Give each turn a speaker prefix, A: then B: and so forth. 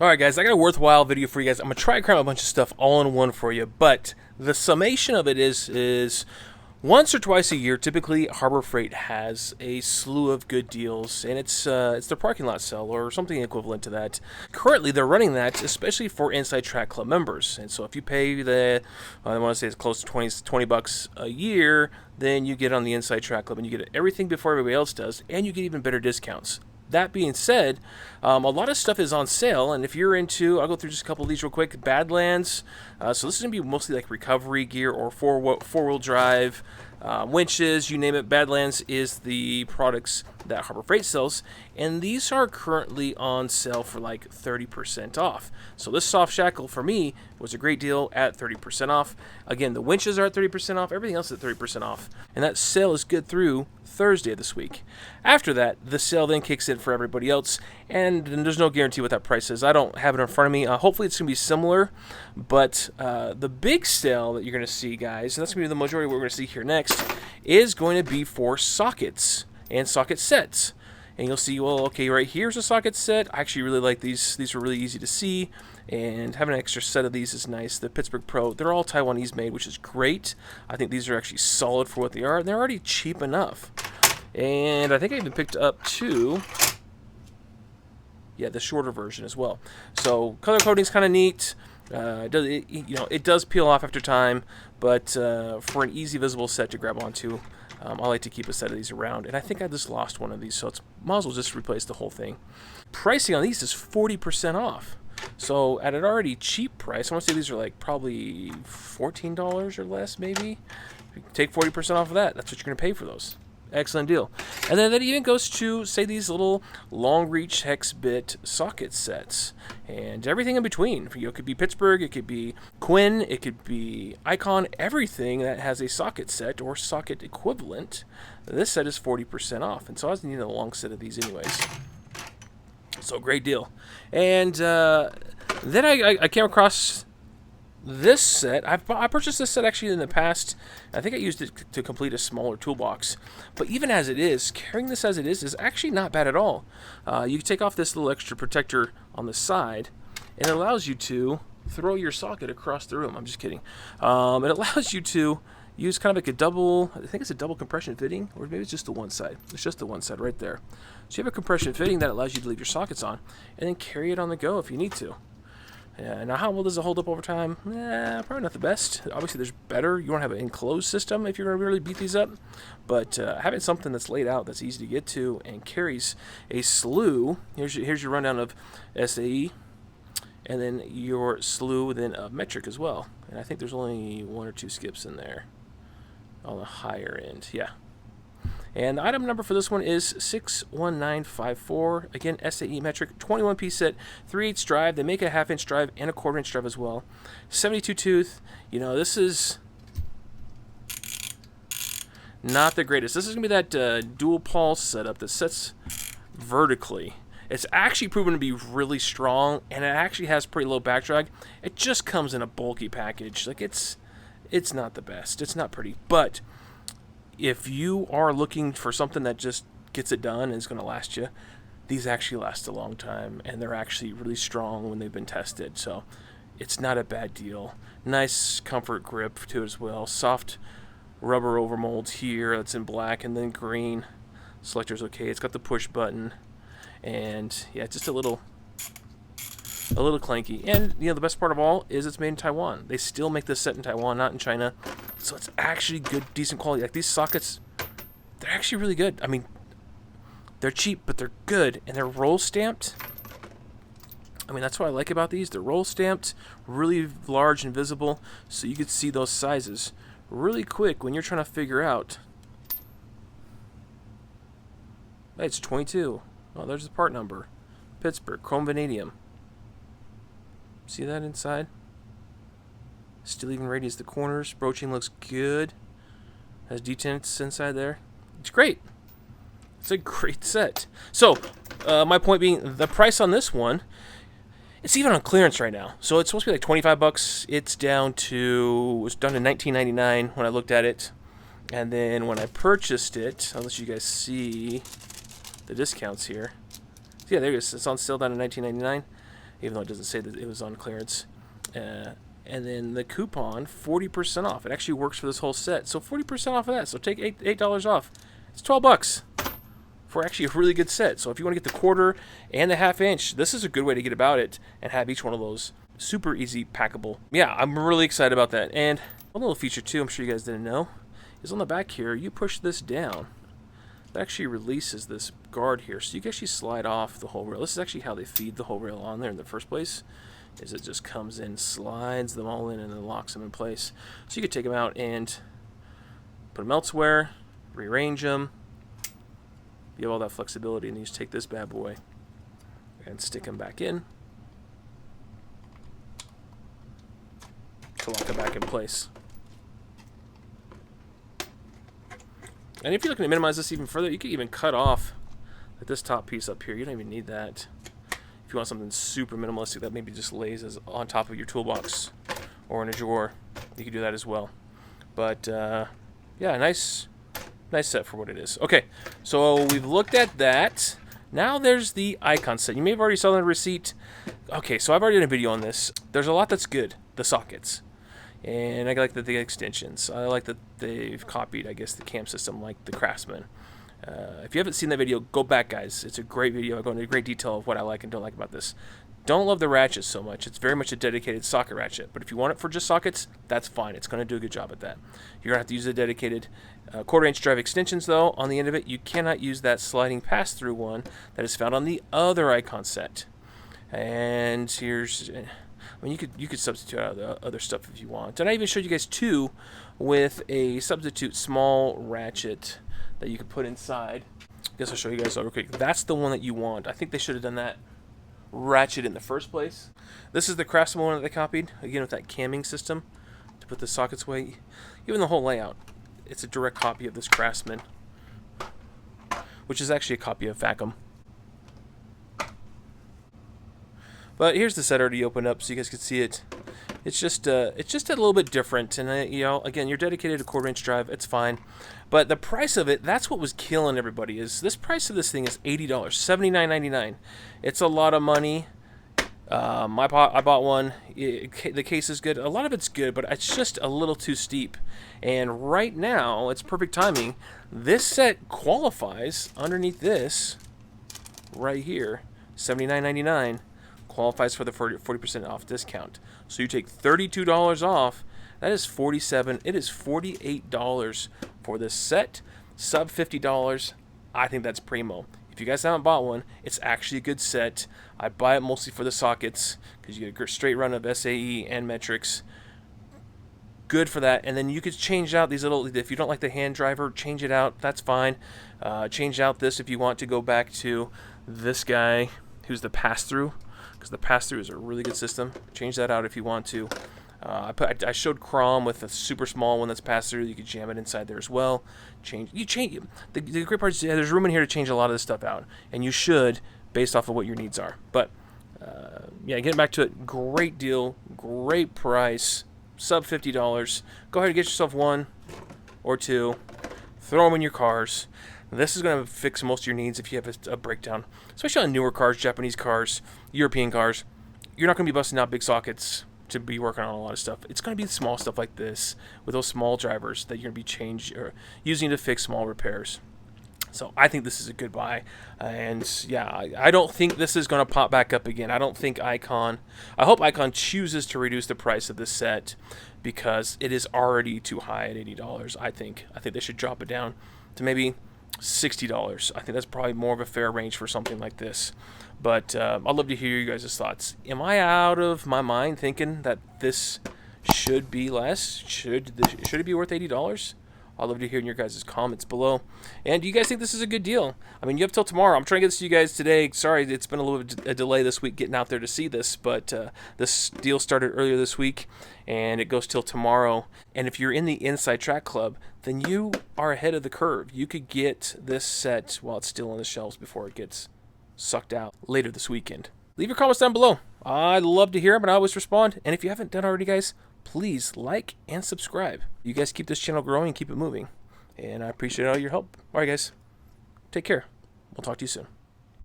A: Alright guys, I got a worthwhile video for you guys. I'm going to try to cram a bunch of stuff all in one for you, but the summation of it is once or twice a year, typically Harbor Freight has a slew of good deals, and it's their parking lot sale or something equivalent to that. Currently, they're running that, especially for Inside Track Club members. And so if you pay I want to say it's close to 20 bucks a year, then you get on the Inside Track Club, and you get everything before everybody else does, and you get even better discounts. That being said, a lot of stuff is on sale, and if you're into, I'll go through just a couple of these real quick. Badlands, so this is going to be mostly like recovery gear or four-wheel drive, winches, you name it. Badlands is the products that Harbor Freight sells, and these are currently on sale for like 30% off. So this soft shackle for me was a great deal at 30% off. Again, the winches are at 30% off, everything else is at 30% off, and that sale is good through Thursday of this week. After that, the sale then kicks in for everybody else, and there's no guarantee what that price is. I don't have it in front of me. Hopefully it's going to be similar, but the big sale that you're going to see, guys, and that's going to be the majority of what we're going to see here next, is going to be for sockets and socket sets. And you'll see, well, okay, right here's a socket set. I actually really like these. These are really easy to see, and having an extra set of these is nice. The Pittsburgh Pro, they're all Taiwanese made, which is great. I think these are actually solid for what they are. They're already cheap enough. And I think I even picked up the shorter version as well. So color coding's kind of neat. It does peel off after time, but for an easy visible set to grab onto, I like to keep a set of these around. And I think I just lost one of these, so might as well just replace the whole thing. Pricing on these is 40% off. So at an already cheap price, I want to say these are like probably $14 or less, maybe. Take 40% off of that. That's what you're going to pay for those. Excellent deal. And then that even goes to, say, these little long-reach hex bit socket sets and everything in between. It could be Pittsburgh, it could be Quinn, it could be Icon, everything that has a socket set or socket equivalent. This set is 40% off, and so I was needing a long set of these anyways. So great deal. And then I came across this set. I purchased this set actually in the past. I think I used it to complete a smaller toolbox. But even as it is, carrying this as it is actually not bad at all. You can take off this little extra protector on the side, and it allows you to throw your socket across the room. I'm just kidding. It allows you to use kind of like a double, I think it's a double compression fitting, or maybe it's just the one side. It's just the one side right there. So you have a compression fitting that allows you to leave your sockets on, and then carry it on the go if you need to. Now, how well does it hold up over time? Probably not the best. Obviously, there's better. You want to have an enclosed system if you're going to really beat these up. But having something that's laid out, that's easy to get to, and carries a slew. Here's your rundown of SAE, and then your slew then of metric as well. And I think there's only one or two skips in there on the higher end. Yeah. And the item number for this one is 61954. Again, SAE metric, 21-piece set, 3/8 drive. They make a 1/2-inch drive and a 1/4-inch drive as well. 72 tooth. This is not the greatest. This is going to be that dual pulse setup that sets vertically. It's actually proven to be really strong, and it actually has pretty low back drag. It just comes in a bulky package. Like it's not the best. It's not pretty, but if you are looking for something that just gets it done and is going to last you, these actually last a long time, and they're actually really strong when they've been tested. So it's not a bad deal. Nice comfort grip to it as well. Soft rubber overmolds here. That's in black and then green. Selector's okay. It's got the push button, and yeah, just a little clanky. And the best part of all is it's made in Taiwan. They still make this set in Taiwan, not in China. So it's actually good, decent quality. Like these sockets, they're actually really good. I mean, they're cheap, but they're good, and they're roll stamped. I mean, that's what I like about these. They're roll stamped, really large and visible, so you can see those sizes really quick when you're trying to figure out. Hey, it's 22. Oh, there's the part number. Pittsburgh, chrome vanadium. See that inside? Still even radius the corners. Broaching looks good. Has detents inside there. It's great. It's a great set. So, my point being, the price on this one, it's even on clearance right now. So it's supposed to be like 25 bucks. It's down to $19.99 when I looked at it. And then when I purchased it, I'll let you guys see the discounts here. So yeah, there it is. It's on sale down to $19.99. even though it doesn't say that it was on clearance. And then the coupon, 40% off. It actually works for this whole set. So 40% off of that. So take $8 off. It's $12 for actually a really good set. So if you want to get the quarter and the half-inch, this is a good way to get about it and have each one of those super easy packable. Yeah, I'm really excited about that. And one little feature too, I'm sure you guys didn't know, is on the back here, you push this down. It actually releases this guard here. So you can actually slide off the whole rail. This is actually how they feed the whole rail on there in the first place. Is it just comes in, slides them all in, and then locks them in place. So you could take them out and put them elsewhere, rearrange them. You have all that flexibility, and you just take this bad boy and stick them back in to lock them back in place. And if you're looking to minimize this even further, you could even cut off like this top piece up here. You don't even need that. If you want something super minimalistic that maybe just lays as on top of your toolbox or in a drawer, you can do that as well. But yeah, nice set for what it is. Okay, so we've looked at that. Now there's the icon set. You may have already saw the receipt. Okay, so I've already done a video on this. There's a lot that's good. The sockets. And I like the extensions. I like that they've copied, I guess, the cam system like the Craftsman. If you haven't seen that video, go back, guys. It's a great video. I go into great detail of what I like and don't like about this. Don't love the ratchets so much. It's very much a dedicated socket ratchet. But if you want it for just sockets, that's fine. It's going to do a good job at that. You're going to have to use the dedicated quarter-inch drive extensions, though. On the end of it, you cannot use that sliding pass-through one that is found on the other icon set. And here's... I mean, you could substitute out the other stuff if you want. And I even showed you guys two with a substitute small ratchet that you could put inside. I guess I'll show you guys real quick. That's the one that you want. I think they should have done that ratchet in the first place. This is the Craftsman one that they copied, again with that camming system to put the sockets away. Even the whole layout, it's a direct copy of this Craftsman, which is actually a copy of Vacuum. But here's the set already opened up, so you guys can see it. It's just a little bit different, and you know, again, you're dedicated to quarter-inch drive. It's fine, but the price of it, that's what was killing everybody. Is this price of this thing is $80, $79.99. It's a lot of money. I bought one. The case is good. A lot of it's good, but it's just a little too steep. And right now, it's perfect timing. This set qualifies underneath this right here, $79.99. Qualifies for the 40% off discount. So you take $32 off. That is $47. It is $48 for this set. Sub $50. I think that's primo. If you guys haven't bought one, it's actually a good set. I buy it mostly for the sockets because you get a straight run of SAE and metrics. Good for that. And then you could change out these little, if you don't like the hand driver, change it out. That's fine. Change out this if you want to go back to this guy who's the pass-through, because the pass-through is a really good system. Change that out if you want to. I showed Crom with a super small one that's pass-through. You could jam it inside there as well. The great part is there's room in here to change a lot of this stuff out, and you should, based off of what your needs are. But yeah, getting back to it, great deal, great price, sub $50. Go ahead and get yourself one or two. Throw them in your cars. This is going to fix most of your needs if you have a breakdown, especially on newer cars, Japanese cars, European cars. You're not going to be busting out big sockets to be working on a lot of stuff. It's going to be small stuff like this with those small drivers that you're going to be using to fix small repairs. So I think this is a good buy. And yeah, I don't think this is going to pop back up again. I don't think I hope Icon chooses to reduce the price of this set because it is already too high at $80. I think they should drop it down to maybe $60. I think that's probably more of a fair range for something like this. But I'd love to hear you guys' thoughts. Am I out of my mind thinking that this should be less? Should it be worth $80? I'd love to hear your guys' comments below. And do you guys think this is a good deal? I mean, you have till tomorrow. I'm trying to get this to you guys today. Sorry, it's been a little bit of a delay this week getting out there to see this, but this deal started earlier this week, and it goes till tomorrow. And if you're in the Inside Track Club, then you are ahead of the curve. You could get this set while it's still on the shelves before it gets sucked out later this weekend. Leave your comments down below. I'd love to hear them, and I always respond. And if you haven't done already, guys, please like and subscribe. You guys keep this channel growing and keep it moving. And I appreciate all your help. All right, guys. Take care. We'll talk to you soon.